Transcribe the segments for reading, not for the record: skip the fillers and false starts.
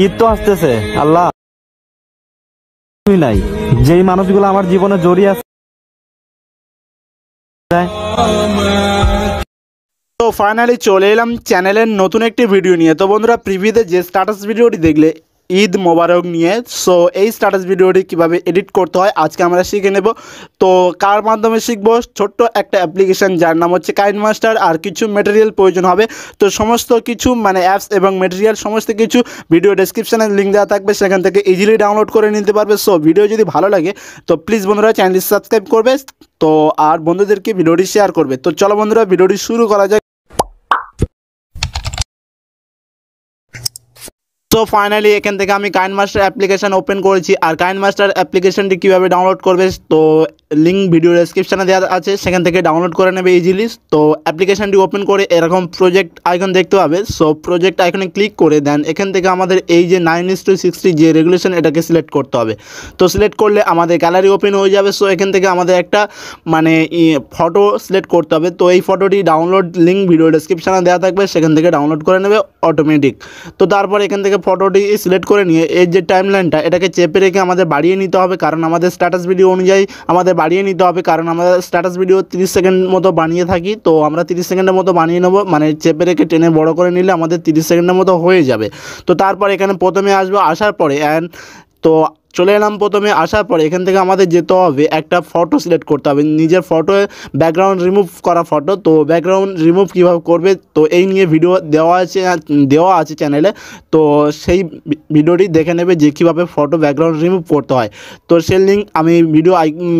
ঈদ তো আসতেছে, আল্লাহ নাই যেই মানুষগুলো আমার জীবনে জড়িয়ে আছে। তো ফাইনালি চলে এলাম চ্যানেলের নতুন একটি ভিডিও নিয়ে। তো বন্ধুরা, প্রিভিউতে যে স্ট্যাটাস ভিডিওটি দেখলে ঈদ মোবারক নিয়ে, সো এই স্ট্যাটাস ভিডিওটি কিভাবে এডিট করতে হয় আজকে আমরা শিখে নেব। তো কার মাধ্যমে শিখবো? ছোট্ট একটা অ্যাপ্লিকেশন যার নাম হচ্ছে কাইনমাস্টার। আর কিছু মেটেরিয়াল প্রয়োজন হবে। তো সমস্ত কিছু মানে অ্যাপস এবং মেটেরিয়াল সমস্ত কিছু ভিডিও ডেসক্রিপশানে লিঙ্ক দেওয়া থাকবে, সেখান থেকে ইজিলি ডাউনলোড করে নিতে পারবে। সো ভিডিও যদি ভালো লাগে তো প্লিজ বন্ধুরা চ্যানেলটি সাবস্ক্রাইব করবে, তো আর বন্ধুদেরকে ভিডিওটি শেয়ার করবে। তো চলো বন্ধুরা ভিডিওটি শুরু করা যায়। তো ফাইনালি এখান থেকে আমি কাইনমাস্টার অ্যাপ্লিকেশান ওপেন করেছি। আর কাইনমাস্টার অ্যাপ্লিকেশানটি কীভাবে ডাউনলোড করবে তো লিঙ্ক ভিডিও ডেসক্রিপশানে দেওয়া আছে, সেখান থেকে ডাউনলোড করে নেবে ইজিলি। তো অ্যাপ্লিকেশানটি ওপেন করে এরকম প্রজেক্ট আইকন দেখতে পাবে। সো প্রজেক্ট আইকনে ক্লিক করে দেন এখান থেকে আমাদের এই যে 9:60 যে রেগুলেশন এটাকে সিলেক্ট করতে হবে। তো সিলেক্ট করলে আমাদের গ্যালারি ওপেন হয়ে যাবে। সো এখান থেকে আমাদের একটা মানে ফটো সিলেক্ট করতে হবে। তো এই ফটোটি ডাউনলোড লিঙ্ক ভিডিও ডেসক্রিপশানে দেওয়া থাকবে, সেখান থেকে ডাউনলোড করে নেবে অটোমেটিক। তো তারপর এখান থেকে ফটোটি সিলেক্ট করে নিয়ে এই যে টাইমলাইনটা এটাকে চেপে রেখে আমাদের বাড়িয়ে নিতে হবে, কারণ আমাদের স্ট্যাটাস ভিডিও অনুযায়ী আমাদের বাড়িয়ে নিতে হবে, কারণ আমরা স্ট্যাটাস ভিডিও 30 সেকেন্ড মতো বানিয়ে থাকি। তো আমরা 30 সেকেন্ডের মতো বানিয়ে নেবো, মানে চেপে রেখে টেনে বড় করে নিলে আমাদের 30 সেকেন্ডের মতো হয়ে যাবে। তো তারপর এখানে প্রথমে আসবো, আসার পরে তো চলে এলাম। প্রথমে আসার পরে এখান থেকে আমাদের যেতে হবে একটা ফটো সিলেক্ট করতে হবে, নিজের ফটো ব্যাকগ্রাউন্ড রিমুভ করা ফটো। তো ব্যাকগ্রাউন্ড রিমুভ কীভাবে করবে তো এই নিয়ে ভিডিও দেওয়া আছে চ্যানেলে। তো সেই ভিডিওটি দেখে নেবে যে কীভাবে ফটো ব্যাকগ্রাউন্ড রিমুভ করতে হয়। তো সেই লিঙ্ক আমি ভিডিও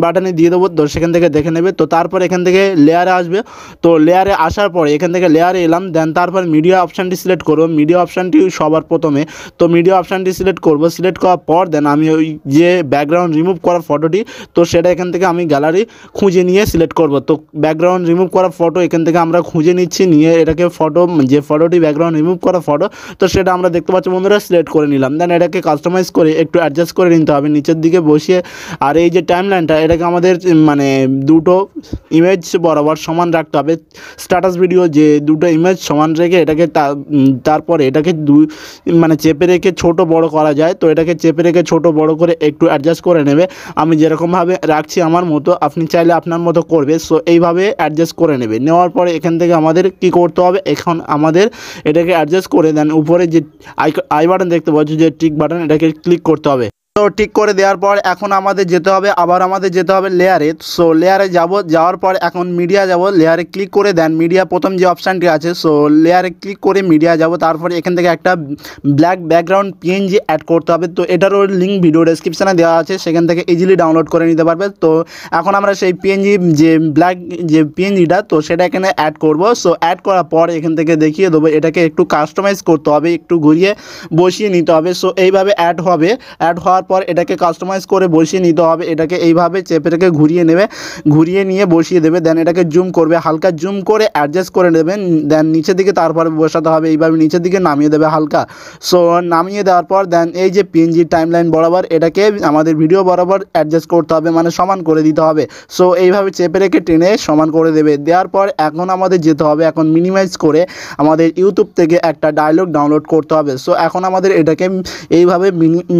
বাটনে দিয়ে দেবো, তো সেখান থেকে দেখে নেবে। তো তারপর এখান থেকে লেয়ারে আসবে। তো লেয়ারে আসার পরে এখান থেকে লেয়ারে এলাম, দেন তারপর মিডিয়া অপশানটি সিলেক্ট করবো। মিডিয়া অপশানটি সবার প্রথমে, তো মিডিয়া অপশানটি সিলেক্ট করবো। সিলেক্ট করার পর দেন আমি ওই যে ব্যাকগ্রাউন্ড রিমুভ করার ফটোটি, তো সেটা এখান থেকে আমি গ্যালারি খুঁজে নিয়ে সিলেক্ট করব। তো ব্যাকগ্রাউন্ড রিমুভ করা ফটো এখান থেকে আমরা খুঁজে নিচ্ছি, নিয়ে এটাকে ফটো যে ফটোটি ব্যাকগ্রাউন্ড রিমুভ করা ফটো, তো সেটা আমরা দেখতে পাচ্ছি বন্ধুরা সিলেক্ট করে নিলাম। দেন এটাকে কাস্টমাইজ করে একটু অ্যাডজাস্ট করে নিতে হবে নিচের দিকে বসিয়ে। আর এই যে টাইমলাইনটা এটাকে আমাদের মানে দুটো ইমেজ বরাবর সমান রাখতে হবে। স্ট্যাটাস ভিডিও যে দুটো ইমেজ সমান রেখে এটাকে তারপরে এটাকে মানে চেপে রেখে ছোট বড় করা যায়। তো এটাকে চেপে রেখে ছোট বড় করে একটু অ্যাডজাস্ট করে নেবে। আমি যেরকমভাবে রাখছি আমার মতো, আপনি চাইলে আপনার মতো করবে। সো এইভাবে অ্যাডজাস্ট করে নেবে। নেওয়ার পরে এখান থেকে আমাদের কি করতে হবে, এখন আমাদের এটাকে অ্যাডজাস্ট করে দেন উপরে যে আই বাটন দেখতে পাচ্ছি যে টিক বাটন, এটাকে ক্লিক করতে হবে। তো ঠিক করে দেওয়ার পর এখন আমাদের যেতে হবে, আবার আমাদের যেতে হবে লেয়ারে। সো লেয়ারে যাওয়ার পর এখন মিডিয়া যাব। লেয়ারে ক্লিক করে দেন মিডিয়া প্রথম যে অপশানটি আছে, সো লেয়ারে ক্লিক করে মিডিয়া যাব। তারপরে এখান থেকে একটা ব্ল্যাক ব্যাকগ্রাউন্ড পিএনজি অ্যাড করতে হবে। তো এটারও লিঙ্ক ভিডিও ডেসক্রিপশানে দেওয়া আছে, সেখান থেকে ইজিলি ডাউনলোড করে নিতে পারবে। তো এখন আমরা সেই পিএনজি যে ব্ল্যাক যে পিএনজিটা, তো সেটা এখানে অ্যাড করব। সো অ্যাড করার পর এখান থেকে দেখিয়ে দেবো, এটাকে একটু কাস্টমাইজ করতে হবে, একটু ঘুরিয়ে বসিয়ে নিতে হবে। সো এইভাবে অ্যাড হবে। অ্যাড হওয়ার পর এটাকে কাস্টমাইজ করে বসিয়ে নিতে হবে। এটাকে এইভাবে চেপে রেখে ঘুরিয়ে নেবে, ঘুরিয়ে নিয়ে বসিয়ে দেবে। দেন এটাকে জুম করবে, হালকা জুম করে অ্যাডজাস্ট করে নেবেন। দেন নিচের দিকে তারপরে বসাতে হবে, এইভাবে নিচের দিকে নামিয়ে দেবে হালকা। সো নামিয়ে দেওয়ার পর দেন এই যে পিএনজি টাইমলাইন বরাবর এটাকে আমাদের ভিডিও বরাবর অ্যাডজাস্ট করতে হবে, মানে সমান করে দিতে হবে। সো এইভাবে চেপে রেখে টেনে সমান করে দেবে। দেওয়ার পর এখন আমাদের যেতে হবে, এখন মিনিমাইজ করে আমাদের ইউটিউব থেকে একটা ডায়লগ ডাউনলোড করতে হবে। সো এখন আমাদের এটাকে এইভাবে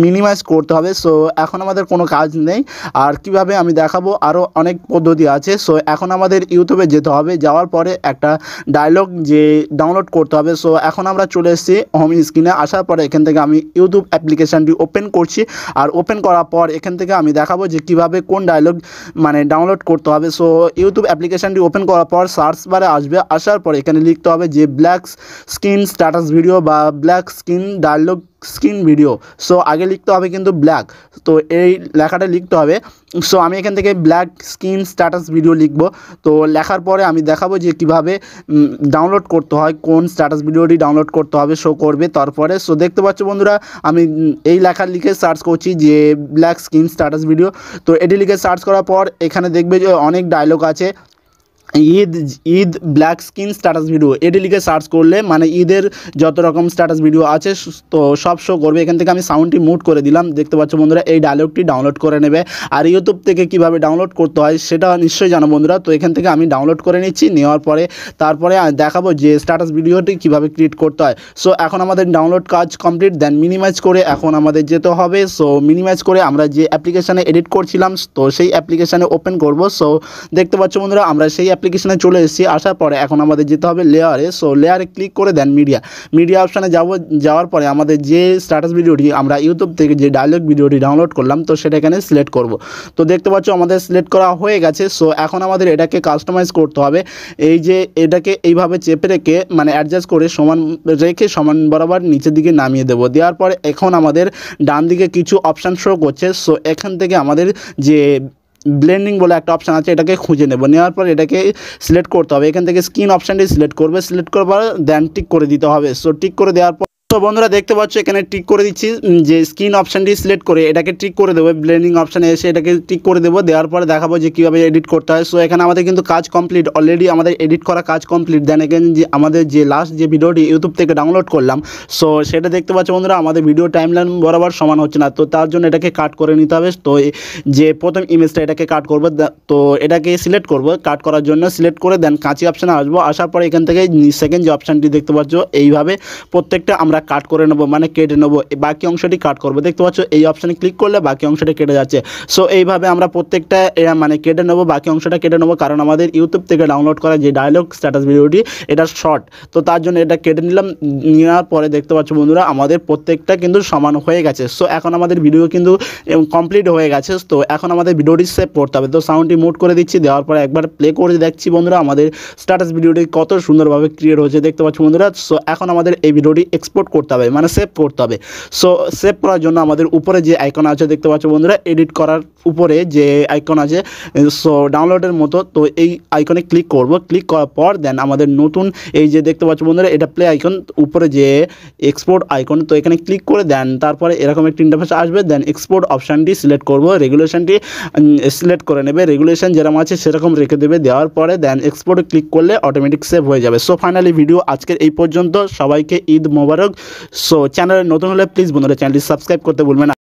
মিনিমাইজ করতে হবে। সো এখন আমাদের কোনো কাজ নেই, আর কিভাবে আমি দেখাবো, আরও অনেক পদ্ধতি আছে। সো এখন আমাদের ইউটিউবে যেতে হবে, যাওয়ার পরে একটা ডায়লগ যে ডাউনলোড করতে হবে। সো এখন আমরা চলে এসেছি হোম স্ক্রিনে। আসার পরে এখান থেকে আমি ইউটিউব অ্যাপ্লিকেশানটি ওপেন করছি। আর ওপেন করার পর এখান থেকে আমি দেখাবো যে কীভাবে কোন ডায়লগ মানে ডাউনলোড করতে হবে। সো ইউটিউব অ্যাপ্লিকেশানটি ওপেন করার পর সার্চ বারে আসবে। আসার পর এখানে লিখতে হবে যে ব্ল্যাক স্ক্রিন স্ট্যাটাস ভিডিও বা black screen dialog screen video. So আগে লিখতে হবে কিন্তু ব্ল্যাক, তো এই লেখাটা লিখতে হবে। সো আমি এখান থেকে ব্ল্যাক স্ক্রিন স্ট্যাটাস ভিডিও লিখব। তো লেখার পরে আমি দেখাবো যে কীভাবে ডাউনলোড করতে হয়, কোন স্ট্যাটাস ভিডিওটি ডাউনলোড করতে হবে শো করবে তারপরে। সো দেখতে পাচ্ছ বন্ধুরা, আমি এই লেখা লিখে সার্চ করছি যে ব্ল্যাক স্ক্রিন স্ট্যাটাস ভিডিও। তো এটি লিখে সার্চ করার পর এখানে দেখবে যে অনেক ডায়লগ আছে। Eid black screen status video এটি লিখে সার্চ করলে মানে ঈদের যত রকম স্ট্যাটাস ভিডিও আছে তো সব শো করবে। এখান থেকে আমি সাউন্ডটি মিউট করে দিলাম। দেখতে পাচ্ছ বন্ধুরা এই ডায়লগটি ডাউনলোড করে নেবে। আর ইউটিউব থেকে কিভাবে ডাউনলোড করতে হয় সেটা নিশ্চয়ই জানো বন্ধুরা। তো এখান থেকে আমি ডাউনলোড করে নিচ্ছি, নেওয়ার পরে তারপরে দেখাবো যে স্ট্যাটাস ভিডিওটি কিভাবে ক্রিয়েট করতে হয়। সো এখন আমাদের ডাউনলোড কাজ কমপ্লিট, দেন মিনিমাইজ করে এখন আমাদের যেতে হবে। সো মিনিমাইজ করে আমরা যে অ্যাপ্লিকেশানে এডিট করছিলাম তো সেই অ্যাপ্লিকেশানে ওপেন করব। সো দেখতে পাচ্ছ বন্ধুরা আমরা সেই অ্যাপ্লিকেশানে চলে এসেছি। আসার পরে এখন আমাদের যেতে হবে লেয়ারে। সো লেয়ারে ক্লিক করে দেন মিডিয়া অপশানে যাওয়ার পরে আমাদের যে স্ট্যাটাস ভিডিওটি আমরা ইউটিউব থেকে যে ডায়লগ ভিডিওটি ডাউনলোড করলাম তো সেটা এখানে সিলেক্ট করব। তো দেখতে পাচ্ছ আমাদের সিলেক্ট করা হয়ে গেছে। সো এখন আমাদের এটাকে কাস্টমাইজ করতে হবে। এই যে এটাকে এইভাবে চেপে রেখে মানে অ্যাডজাস্ট করে সমান বরাবর নিচের দিকে নামিয়ে দেবো। দেওয়ার পরে এখন আমাদের ডান দিকে কিছু অপশান শো করছে। সো এখান থেকে আমাদের যে ব্লেন্ডিং বলে একটা অপশান আছে এটাকে খুঁজে নেওয়ার পর এটাকে সিলেক্ট করতে হবে। এখান থেকে স্ক্রিন অপশানটি সিলেক্ট করার পর দেন টিক করে দিতে হবে। সো টিক করে দেওয়ার পর তো বন্ধুরা দেখতে পাচ্ছ এখানে টিক করে দিচ্ছি, যে স্ক্রিন অপশানটি সিলেক্ট করে এটাকে টিক করে দেবো। ব্লেন্ডিং অপশানে এসে এটাকে টিক করে দেবো। দেওয়ার পরে দেখাবো যে কীভাবে এডিট করতে হয়। সো এখানে আমাদের কিন্তু কাজ কমপ্লিট, অলরেডি আমাদের এডিট করা কাজ কমপ্লিট। দেন এখানে যে আমাদের যে লাস্ট যে ভিডিওটি ইউটিউব থেকে ডাউনলোড করলাম সো সেটা দেখতে পাচ্ছ বন্ধুরা আমাদের ভিডিও টাইমলাইন বরাবর সমান হচ্ছে না। তো তার জন্য এটাকে কাট করে নিতে হবে। তো যে প্রথম ইমেজটা এটাকে কাট করবো, তো এটাকে সিলেক্ট করবো। কাট করার জন্য সিলেক্ট করে দেন কাঁচি অপশানে আসবো। আসার পরে এখান থেকে সেকেন্ড যে অপশানটি দেখতে পাচ্ছ এইভাবে প্রত্যেকটা আমরা কাট করে নেবো, মানে কেটে নেবো। বাকি অংশটি কাট করবো। দেখতে পাচ্ছ এই অপশানে ক্লিক করলে বাকি অংশটা কেটে যাচ্ছে। সো এইভাবে আমরা প্রত্যেকটা মানে কেটে নেবো, বাকি অংশটা কেটে নেবো। কারণ আমাদের ইউটিউব থেকে ডাউনলোড করা যে ডায়লগ স্ট্যাটাস ভিডিওটি এটা শর্ট, তো তার জন্য এটা কেটে নিলাম। নেওয়ার পরে দেখতে পাচ্ছ বন্ধুরা আমাদের প্রত্যেকটা কিন্তু সমান হয়ে গেছে। সো এখন আমাদের ভিডিও কিন্তু কমপ্লিট হয়ে গেছে। তো এখন আমাদের ভিডিওটি সেভ করতে হবে। তো সাউন্ডটি মিউট করে দিচ্ছি। দেওয়ার পরে একবার প্লে করে দেখছি বন্ধুরা আমাদের স্ট্যাটাস ভিডিওটি কত সুন্দরভাবে ক্রিয়েট হয়েছে। দেখতে পাচ্ছ বন্ধুরা। সো এখন আমাদের এই ভিডিওটি এক্সপোর্ট করতে হবে, মানে সেভ করতে হবে। সো সেভ করার জন্য আমাদের উপরে যে আইকন আছে দেখতে পাচ্ছ বন্ধুরা, এডিট করার উপরে যে আইকন আছে সো ডাউনলোডের মতো, তো এই আইকনে ক্লিক করব। ক্লিক করার পর দেন আমাদের নতুন এই যে দেখতে পাচ্ছ বন্ধুরা এটা প্লে আইকন, উপরে যে এক্সপোর্ট আইকন, তো এখানে ক্লিক করে দেন তারপরে এরকম একটা ইন্টারফেস আসবে। দেন এক্সপোর্ট অপশানটি সিলেক্ট করব, রেগুলেশনটি সিলেক্ট করে নেবে। রেগুলেশন যেরকম আছে সেরকম রেখে দেবে। দেওয়ার পরে দেন এক্সপোর্টে ক্লিক করলে অটোমেটিক সেভ হয়ে যাবে। সো ফাইনালি ভিডিও আজকের এই পর্যন্ত। সবাইকে ঈদ মোবারক। সো চ্যানেলে নতুন হলে প্লিজ বন্ধুরা চ্যানেলটি সাবস্ক্রাইব করতে ভুলবেন না।